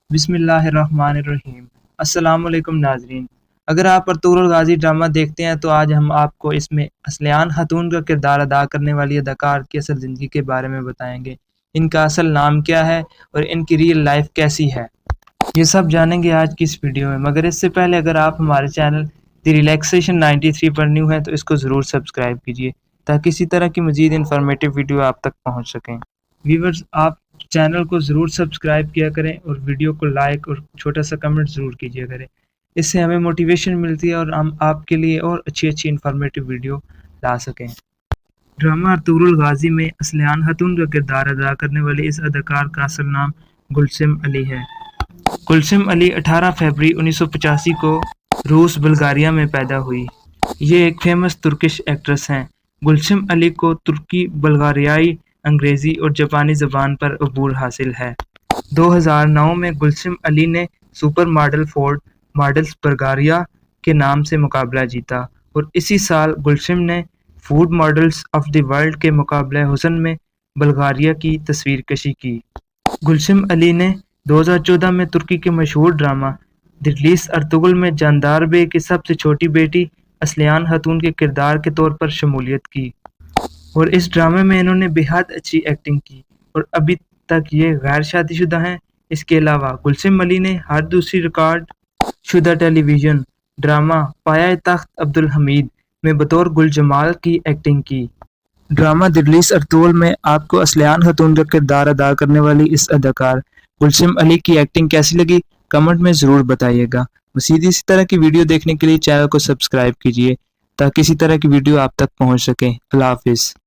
بسم اللہ الرحمن الرحیم۔ السلام علیکم ناظرین، اگر آپ ارطغرل الغازی ڈرامہ دیکھتے ہیں تو آج ہم آپ کو اس میں اصلیان خاتون کا کردار ادا کرنے والی اداکار کی اصل زندگی کے بارے میں بتائیں گے۔ ان کا اصل نام کیا ہے اور ان کی ریئل لائف کیسی ہے، یہ سب جانیں گے آج کی اس ویڈیو میں۔ مگر اس سے پہلے اگر آپ ہمارے چینل دی ریلیکسیشن 93 پر نیو ہیں تو اس کو ضرور سبسکرائب کیجیے تاکہ اسی طرح کی مزید انفارمیٹیو ویڈیو آپ تک پہنچ سکیں۔ ویورز، آپ چینل کو ضرور سبسکرائب کیا کریں اور ویڈیو کو لائک اور چھوٹا سا کمنٹ ضرور کیجیے کریں، اس سے ہمیں موٹیویشن ملتی ہے اور ہم آپ کے لیے اور اچھی انفارمیٹیو ویڈیو لا سکیں۔ ڈرامہ ارطغرل الغازی میں اصلیان خاتون کا کردار ادا کرنے والی اس اداکار کا اصل نام گلسم علی ہے۔ گلسم علی 18 فروری 1985 کو روس بلغاریہ میں پیدا ہوئی۔ یہ ایک فیمس ترکش ایکٹریس ہیں۔ گلسم علی کو ترکی، بلغاریائی، انگریزی اور جاپانی زبان پر عبور حاصل ہے۔ 2009 میں گلسم علی نے سپر ماڈل فورڈ ماڈلز بلغاریہ کے نام سے مقابلہ جیتا اور اسی سال گلسم نے food models of the world کے مقابلہ حسن میں بلغاریہ کی تصویر کشی کی۔ گلسم علی نے 2014 میں ترکی کے مشہور ڈرامہ دلریس ارطغرل میں جاندار بے کی سب سے چھوٹی بیٹی اصلیان خاتون کے کردار کے طور پر شمولیت کی اور اس ڈرامے میں انہوں نے بے حد اچھی ایکٹنگ کی اور ابھی تک یہ غیر شادی شدہ ہیں۔ اس کے علاوہ گلسم علی نے ہر دوسری ریکارڈ شدہ ٹیلی ویژن ڈرامہ پایۂ تخت عبدالحمید میں بطور گل جمال کی ایکٹنگ کی۔ ڈرامہ دلریس ارطغرل میں آپ کو اصلیان خاتون کا کردار ادا کرنے والی اس اداکار گلسم علی کی ایکٹنگ کیسی لگی، کمنٹ میں ضرور بتائیے گا۔ مزید اسی طرح کی ویڈیو دیکھنے کے لیے چینل کو سبسکرائب کیجیے تاکہ اسی طرح کی ویڈیو آپ تک پہنچ سکیں۔ اللہ حافظ۔